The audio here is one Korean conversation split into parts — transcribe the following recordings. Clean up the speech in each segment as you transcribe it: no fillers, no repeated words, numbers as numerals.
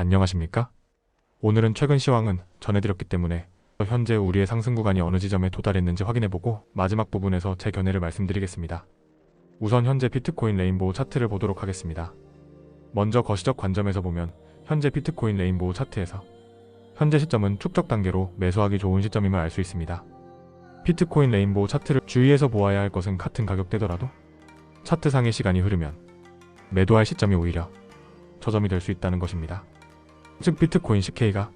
안녕하십니까? 오늘은 최근 시황은 전해드렸기 때문에 현재 우리의 상승 구간이 어느 지점에 도달했는지 확인해보고 마지막 부분에서 제 견해를 말씀드리겠습니다. 우선 현재 비트코인 레인보우 차트를 보도록 하겠습니다. 먼저 거시적 관점에서 보면 현재 비트코인 레인보우 차트에서 현재 시점은 축적 단계로 매수하기 좋은 시점임을 알 수 있습니다. 비트코인 레인보우 차트를 주의해서 보아야 할 것은 같은 가격대더라도 차트상의 시간이 흐르면 매도할 시점이 오히려 저점이 될 수 있다는 것입니다. 즉 비트코인 10K가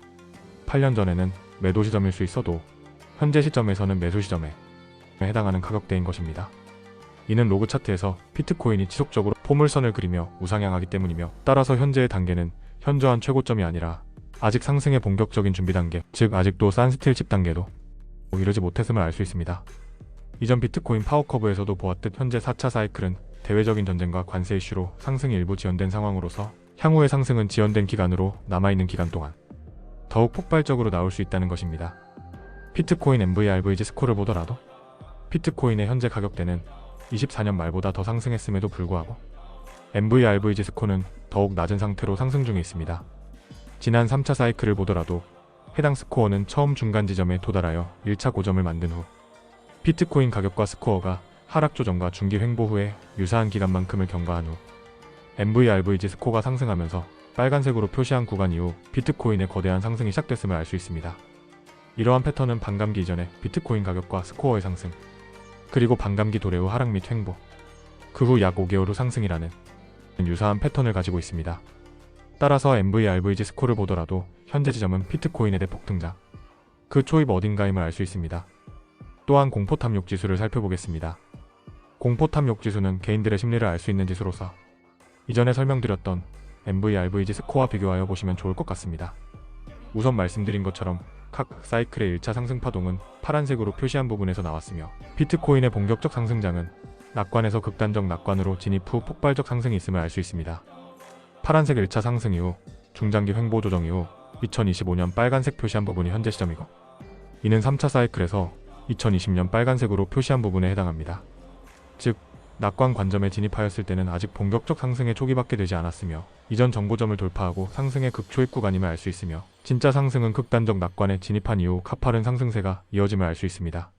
8년 전에는 매도 시점일 수 있어도 현재 시점에서는 매수 시점에 해당하는 가격대인 것입니다. 이는 로그 차트에서 비트코인이 지속적으로 포물선을 그리며 우상향하기 때문이며, 따라서 현재의 단계는 현저한 최고점이 아니라 아직 상승의 본격적인 준비 단계, 즉 아직도 싼스틸 칩 단계도 이르지 못했음을 알 수 있습니다. 이전 비트코인 파워커브에서도 보았듯 현재 4차 사이클은 대외적인 전쟁과 관세 이슈로 상승이 일부 지연된 상황으로서 향후의 상승은 지연된 기간으로 남아있는 기간 동안 더욱 폭발적으로 나올 수 있다는 것입니다. 비트코인 MVRVG 스코어를 보더라도 비트코인의 현재 가격대는 24년 말보다 더 상승했음에도 불구하고 MVRVG 스코어는 더욱 낮은 상태로 상승 중에 있습니다. 지난 3차 사이클을 보더라도 해당 스코어는 처음 중간 지점에 도달하여 1차 고점을 만든 후 비트코인 가격과 스코어가 하락 조정과 중기 횡보 후에 유사한 기간만큼을 경과한 후 MVRVG 스코어가 상승하면서 빨간색으로 표시한 구간 이후 비트코인의 거대한 상승이 시작됐음을 알 수 있습니다. 이러한 패턴은 반감기 이전에 비트코인 가격과 스코어의 상승, 그리고 반감기 도래 후 하락 및 횡보, 그 후 약 5개월 후 상승이라는 유사한 패턴을 가지고 있습니다. 따라서 MVRVG 스코어를 보더라도 현재 지점은 비트코인의 대폭 등장, 그 초입 어딘가임을 알 수 있습니다. 또한 공포탐욕 지수를 살펴보겠습니다. 공포탐욕 지수는 개인들의 심리를 알 수 있는 지수로서 이전에 설명드렸던 MVRVG 스코어와 비교하여 보시면 좋을 것 같습니다. 우선 말씀드린 것처럼 각 사이클의 1차 상승 파동은 파란색으로 표시한 부분에서 나왔으며, 비트코인의 본격적 상승장은 낙관에서 극단적 낙관으로 진입 후 폭발적 상승이 있음을 알 수 있습니다. 파란색 1차 상승 이후 중장기 횡보 조정 이후 2025년 빨간색 표시한 부분이 현재 시점이고, 이는 3차 사이클에서 2020년 빨간색으로 표시한 부분에 해당합니다. 즉 낙관 관점에 진입하였을 때는 아직 본격적 상승의 초기밖에 되지 않았으며 이전 정고점을 돌파하고 상승의 극초입 구간임을 알 수 있으며, 진짜 상승은 극단적 낙관에 진입한 이후 가파른 상승세가 이어짐을 알 수 있습니다.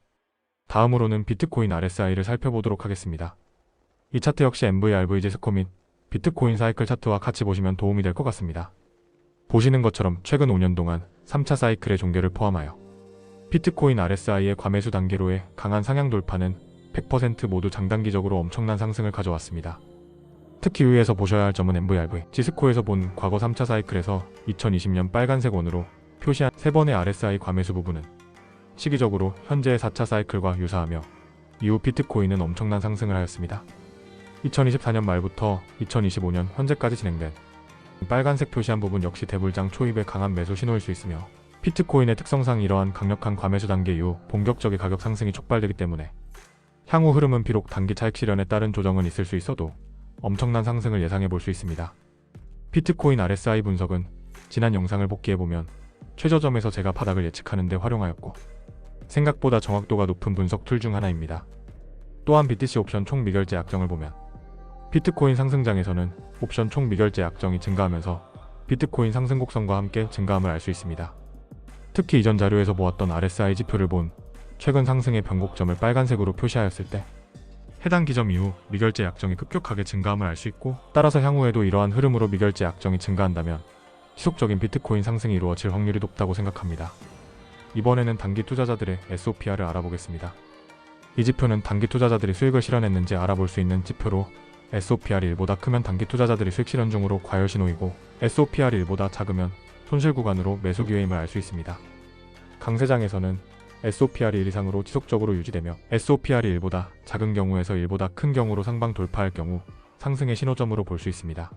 다음으로는 비트코인 RSI를 살펴보도록 하겠습니다. 이 차트 역시 MVRVG 스코어 및 비트코인 사이클 차트와 같이 보시면 도움이 될 것 같습니다. 보시는 것처럼 최근 5년 동안 3차 사이클의 종결을 포함하여 비트코인 RSI의 과매수 단계로의 강한 상향 돌파는 100% 모두 장단기적으로 엄청난 상승을 가져왔습니다. 특히 유의해서 보셔야 할 점은 MVRV 지스코에서 본 과거 3차 사이클에서 2020년 빨간색 원으로 표시한 3번의 RSI 과매수 부분은 시기적으로 현재의 4차 사이클과 유사하며 이후 비트코인은 엄청난 상승을 하였습니다. 2024년 말부터 2025년 현재까지 진행된 빨간색 표시한 부분 역시 대불장 초입의 강한 매수 신호일 수 있으며, 비트코인의 특성상 이러한 강력한 과매수 단계 이후 본격적인 가격 상승이 촉발되기 때문에 향후 흐름은 비록 단기 차익 실현에 따른 조정은 있을 수 있어도 엄청난 상승을 예상해 볼 수 있습니다. 비트코인 RSI 분석은 지난 영상을 복귀해보면 최저점에서 제가 바닥을 예측하는 데 활용하였고, 생각보다 정확도가 높은 분석 툴 중 하나입니다. 또한 BTC 옵션 총 미결제 약정을 보면 비트코인 상승장에서는 옵션 총 미결제 약정이 증가하면서 비트코인 상승 곡선과 함께 증가함을 알 수 있습니다. 특히 이전 자료에서 보았던 RSI 지표를 본 최근 상승의 변곡점을 빨간색으로 표시하였을 때 해당 기점 이후 미결제 약정이 급격하게 증가함을 알 수 있고, 따라서 향후에도 이러한 흐름으로 미결제 약정이 증가한다면 지속적인 비트코인 상승이 이루어질 확률이 높다고 생각합니다. 이번에는 단기 투자자들의 SOPR을 알아보겠습니다. 이 지표는 단기 투자자들이 수익을 실현했는지 알아볼 수 있는 지표로, SOPR이 1보다 크면 단기 투자자들이 수익 실현 중으로 과열 신호이고, SOPR이 1보다 작으면 손실 구간으로 매수 기회임을 알 수 있습니다. 강세장에서는 SOPR이 1 이상으로 지속적으로 유지되며, SOPR이 1보다 작은 경우에서 1보다 큰 경우로 상방 돌파할 경우 상승의 신호점으로 볼 수 있습니다.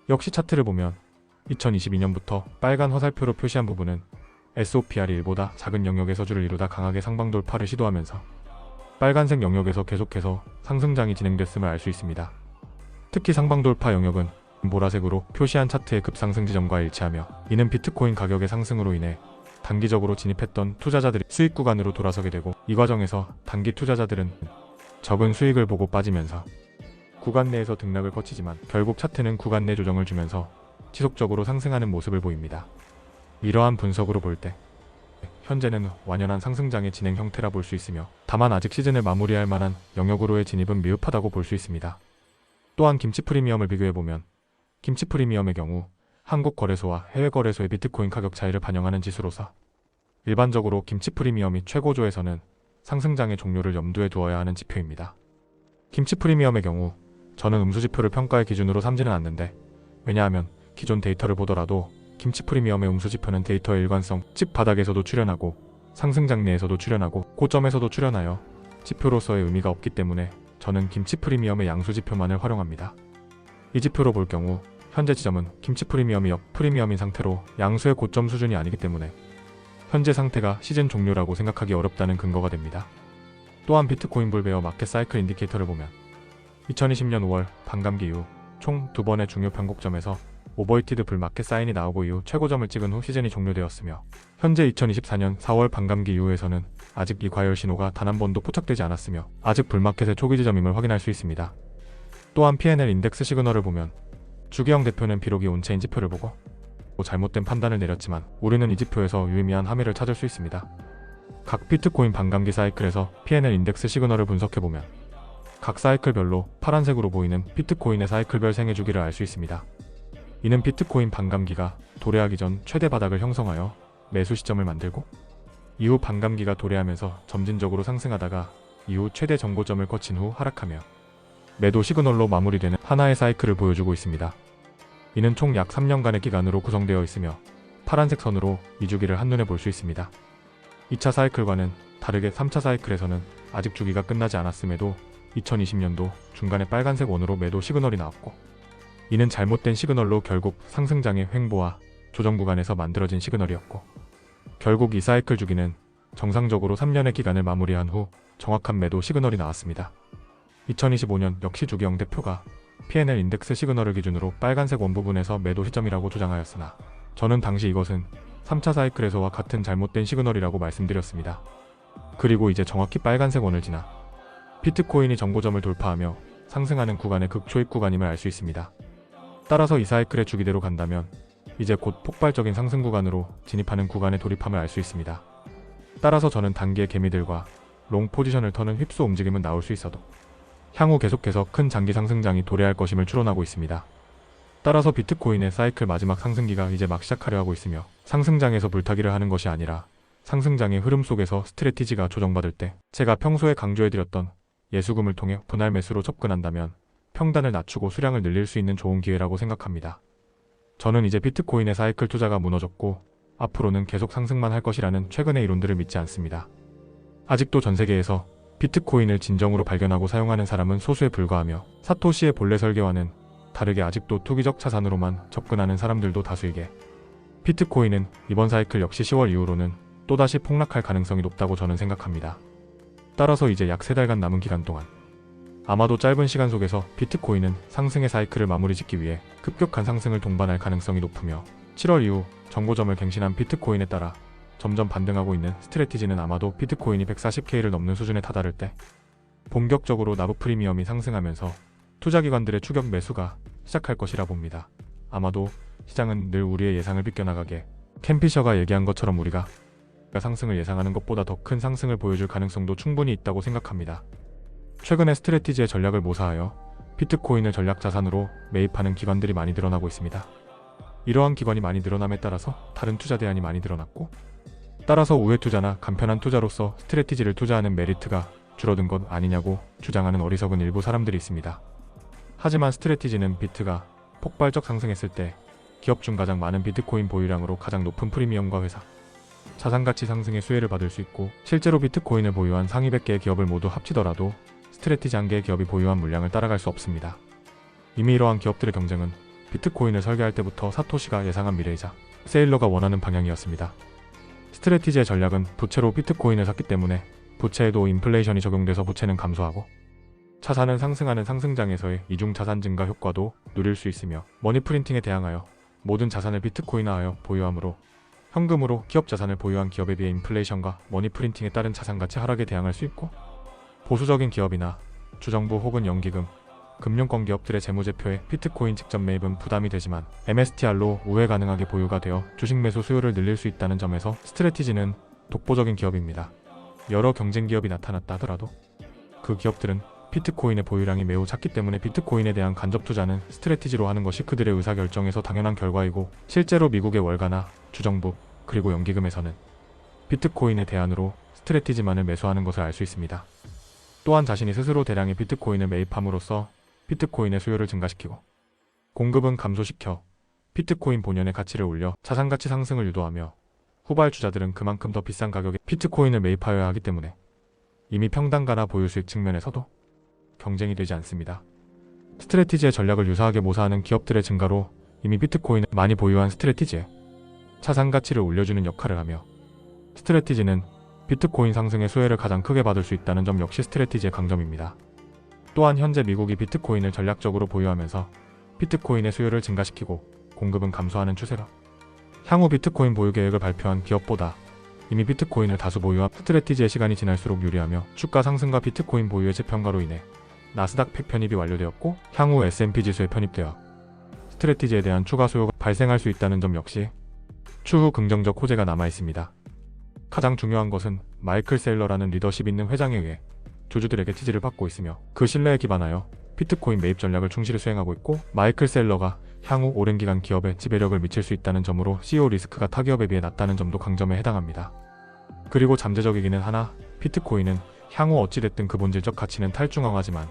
역시 차트를 보면 2022년부터 빨간 화살표로 표시한 부분은 SOPR이 1보다 작은 영역에서 주를 이루다 강하게 상방 돌파를 시도하면서 빨간색 영역에서 계속해서 상승장이 진행됐음을 알 수 있습니다. 특히 상방 돌파 영역은 보라색으로 표시한 차트의 급상승 지점과 일치하며, 이는 비트코인 가격의 상승으로 인해 단기적으로 진입했던 투자자들이 수익 구간으로 돌아서게 되고, 이 과정에서 단기 투자자들은 적은 수익을 보고 빠지면서 구간 내에서 등락을 거치지만 결국 차트는 구간 내 조정을 주면서 지속적으로 상승하는 모습을 보입니다. 이러한 분석으로 볼 때 현재는 완연한 상승장의 진행 형태라 볼 수 있으며, 다만 아직 시즌을 마무리할 만한 영역으로의 진입은 미흡하다고 볼 수 있습니다. 또한 김치 프리미엄을 비교해보면 김치 프리미엄의 경우 한국 거래소와 해외 거래소의 비트코인 가격 차이를 반영하는 지수로서 일반적으로 김치 프리미엄이 최고조에서는 상승장의 종료를 염두에 두어야 하는 지표입니다. 김치 프리미엄의 경우 저는 음수지표를 평가의 기준으로 삼지는 않는데, 왜냐하면 기존 데이터를 보더라도 김치 프리미엄의 음수지표는 데이터의 일관성, 즉 바닥에서도 출현하고 상승장 내에서도 출현하고 고점에서도 출현하여 지표로서의 의미가 없기 때문에 저는 김치 프리미엄의 양수지표만을 활용합니다. 이 지표로 볼 경우 현재 지점은 김치 프리미엄이 역 프리미엄인 상태로 양수의 고점 수준이 아니기 때문에 현재 상태가 시즌 종료라고 생각하기 어렵다는 근거가 됩니다. 또한 비트코인 불베어 마켓 사이클 인디케이터를 보면 2020년 5월 반감기 이후 총 2번의 중요 변곡점에서 오버히티드 불마켓 사인이 나오고 이후 최고점을 찍은 후 시즌이 종료되었으며, 현재 2024년 4월 반감기 이후에서는 아직 이 과열 신호가 단 한 번도 포착되지 않았으며 아직 불마켓의 초기 지점임을 확인할 수 있습니다. 또한 P&L 인덱스 시그널을 보면 주기영 대표는 비록 이 온체인 지표를 보고 잘못된 판단을 내렸지만 우리는 이 지표에서 유의미한 함의를 찾을 수 있습니다. 각 비트코인 반감기 사이클에서 P&L 인덱스 시그널을 분석해보면 각 사이클별로 파란색으로 보이는 비트코인의 사이클별 생애 주기를 알 수 있습니다. 이는 비트코인 반감기가 도래하기 전 최대 바닥을 형성하여 매수 시점을 만들고, 이후 반감기가 도래하면서 점진적으로 상승하다가 이후 최대 정고점을 거친 후 하락하며 매도 시그널로 마무리되는 하나의 사이클을 보여주고 있습니다. 이는 총 약 3년간의 기간으로 구성되어 있으며 파란색 선으로 이 주기를 한눈에 볼 수 있습니다. 2차 사이클과는 다르게 3차 사이클에서는 아직 주기가 끝나지 않았음에도 2020년도 중간에 빨간색 원으로 매도 시그널이 나왔고, 이는 잘못된 시그널로 결국 상승장의 횡보와 조정 구간에서 만들어진 시그널이었고, 결국 이 사이클 주기는 정상적으로 3년의 기간을 마무리한 후 정확한 매도 시그널이 나왔습니다. 2025년 역시 주기영 대표가 P&L 인덱스 시그널을 기준으로 빨간색 원 부분에서 매도 시점이라고 주장하였으나 저는 당시 이것은 3차 사이클에서와 같은 잘못된 시그널이라고 말씀드렸습니다. 그리고 이제 정확히 빨간색 원을 지나 비트코인이 정고점을 돌파하며 상승하는 구간의 극초입 구간임을 알 수 있습니다. 따라서 이 사이클의 주기대로 간다면 이제 곧 폭발적인 상승 구간으로 진입하는 구간에 돌입함을 알 수 있습니다. 따라서 저는 단기의 개미들과 롱 포지션을 터는 휩소 움직임은 나올 수 있어도 향후 계속해서 큰 장기 상승장이 도래할 것임을 추론하고 있습니다. 따라서 비트코인의 사이클 마지막 상승기가 이제 막 시작하려 하고 있으며, 상승장에서 불타기를 하는 것이 아니라 상승장의 흐름 속에서 스트래티지가 조정받을 때 제가 평소에 강조해드렸던 예수금을 통해 분할 매수로 접근한다면 평단을 낮추고 수량을 늘릴 수 있는 좋은 기회라고 생각합니다. 저는 이제 비트코인의 사이클 투자가 무너졌고 앞으로는 계속 상승만 할 것이라는 최근의 이론들을 믿지 않습니다. 아직도 전 세계에서 비트코인을 진정으로 발견하고 사용하는 사람은 소수에 불과하며, 사토시의 본래 설계와는 다르게 아직도 투기적 자산으로만 접근하는 사람들도 다수이게 비트코인은 이번 사이클 역시 10월 이후로는 또다시 폭락할 가능성이 높다고 저는 생각합니다. 따라서 이제 약 3달간 남은 기간 동안 아마도 짧은 시간 속에서 비트코인은 상승의 사이클을 마무리 짓기 위해 급격한 상승을 동반할 가능성이 높으며, 7월 이후 정고점을 갱신한 비트코인에 따라 점점 반등하고 있는 스트래티지는 아마도 비트코인이 140K를 넘는 수준에 다다를 때 본격적으로 나부 프리미엄이 상승하면서 투자기관들의 추격 매수가 시작할 것이라 봅니다. 아마도 시장은 늘 우리의 예상을 비껴나가게 켄 피셔가 얘기한 것처럼 우리가 상승을 예상하는 것보다 더 큰 상승을 보여줄 가능성도 충분히 있다고 생각합니다. 최근에 스트래티지의 전략을 모사하여 비트코인을 전략 자산으로 매입하는 기관들이 많이 늘어나고 있습니다. 이러한 기관이 많이 늘어남에 따라서 다른 투자 대안이 많이 늘어났고, 따라서 우회 투자나 간편한 투자로서 스트래티지를 투자하는 메리트가 줄어든 것 아니냐고 주장하는 어리석은 일부 사람들이 있습니다. 하지만 스트래티지는 비트가 폭발적 상승했을 때 기업 중 가장 많은 비트코인 보유량으로 가장 높은 프리미엄과 회사, 자산가치 상승의 수혜를 받을 수 있고, 실제로 비트코인을 보유한 상위 100개의 기업을 모두 합치더라도 스트래티지 한 개의 기업이 보유한 물량을 따라갈 수 없습니다. 이미 이러한 기업들의 경쟁은 비트코인을 설계할 때부터 사토시가 예상한 미래이자 세일러가 원하는 방향이었습니다. 스트래티지의 전략은 부채로 비트코인을 샀기 때문에 부채에도 인플레이션이 적용돼서 부채는 감소하고 자산은 상승하는 상승장에서의 이중 자산 증가 효과도 누릴 수 있으며, 머니프린팅에 대항하여 모든 자산을 비트코인화하여 보유하므로 현금으로 기업 자산을 보유한 기업에 비해 인플레이션과 머니프린팅에 따른 자산가치 하락에 대항할 수 있고, 보수적인 기업이나 주정부 혹은 연기금, 금융권 기업들의 재무제표에 비트코인 직접 매입은 부담이 되지만 MSTR로 우회 가능하게 보유가 되어 주식 매수 수요를 늘릴 수 있다는 점에서 스트래티지는 독보적인 기업입니다. 여러 경쟁 기업이 나타났다 하더라도 그 기업들은 비트코인의 보유량이 매우 작기 때문에 비트코인에 대한 간접 투자는 스트래티지로 하는 것이 그들의 의사결정에서 당연한 결과이고, 실제로 미국의 월가나 주정부 그리고 연기금에서는 비트코인의 대안으로 스트래티지만을 매수하는 것을 알 수 있습니다. 또한 자신이 스스로 대량의 비트코인을 매입함으로써 비트코인의 수요를 증가시키고 공급은 감소시켜 비트코인 본연의 가치를 올려 자산가치 상승을 유도하며, 후발주자들은 그만큼 더 비싼 가격에 비트코인을 매입하여야 하기 때문에 이미 평단가나 보유 수익 측면에서도 경쟁이 되지 않습니다. 스트래티지의 전략을 유사하게 모사하는 기업들의 증가로 이미 비트코인을 많이 보유한 스트래티지의 자산가치를 올려주는 역할을 하며, 스트래티지는 비트코인 상승의 수혜를 가장 크게 받을 수 있다는 점 역시 스트래티지의 강점입니다. 또한 현재 미국이 비트코인을 전략적으로 보유하면서 비트코인의 수요를 증가시키고 공급은 감소하는 추세라 향후 비트코인 보유 계획을 발표한 기업보다 이미 비트코인을 다수 보유한 스트래티지의 시간이 지날수록 유리하며, 주가 상승과 비트코인 보유의 재평가로 인해 나스닥 팩 편입이 완료되었고 향후 S&P 지수에 편입되어 스트래티지에 대한 추가 수요가 발생할 수 있다는 점 역시 추후 긍정적 호재가 남아있습니다. 가장 중요한 것은 마이클 셀러라는 리더십 있는 회장에 의해 주주들에게 지지를 받고 있으며, 그 신뢰에 기반하여 비트코인 매입 전략을 충실히 수행하고 있고, 마이클 셀러가 향후 오랜 기간 기업에 지배력을 미칠 수 있다는 점으로 CEO 리스크가 타 기업에 비해 낮다는 점도 강점에 해당합니다. 그리고 잠재적이기는 하나 비트코인은 향후 어찌됐든 그 본질적 가치는 탈중앙화지만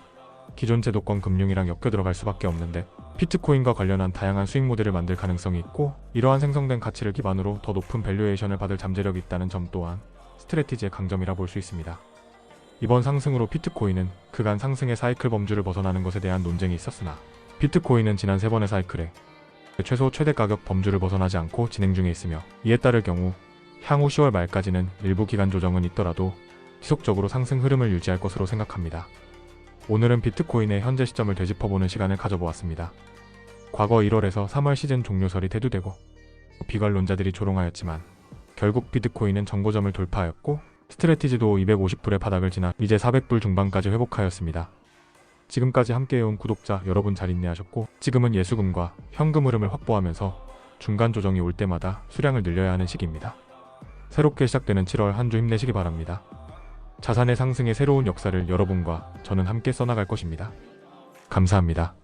기존 제도권 금융이랑 엮여 들어갈 수밖에 없는데, 비트코인과 관련한 다양한 수익 모델을 만들 가능성이 있고, 이러한 생성된 가치를 기반으로 더 높은 밸류에이션을 받을 잠재력이 있다는 점 또한 스트래티지의 강점이라 볼 수 있습니다. 이번 상승으로 비트코인은 그간 상승의 사이클 범주를 벗어나는 것에 대한 논쟁이 있었으나, 비트코인은 지난 3번의 사이클에 최소 최대 가격 범주를 벗어나지 않고 진행 중에 있으며, 이에 따를 경우 향후 10월 말까지는 일부 기간 조정은 있더라도 지속적으로 상승 흐름을 유지할 것으로 생각합니다. 오늘은 비트코인의 현재 시점을 되짚어보는 시간을 가져보았습니다. 과거 1월에서 3월 시즌 종료설이 대두되고 비관론자들이 조롱하였지만 결국 비트코인은 정고점을 돌파하였고, 스트래티지도 250불의 바닥을 지나 이제 400불 중반까지 회복하였습니다. 지금까지 함께해온 구독자 여러분 잘 있네 하셨고, 지금은 예수금과 현금 흐름을 확보하면서 중간 조정이 올 때마다 수량을 늘려야 하는 시기입니다. 새롭게 시작되는 7월 한 주 힘내시기 바랍니다. 자산의 상승의 새로운 역사를 여러분과 저는 함께 써나갈 것입니다. 감사합니다.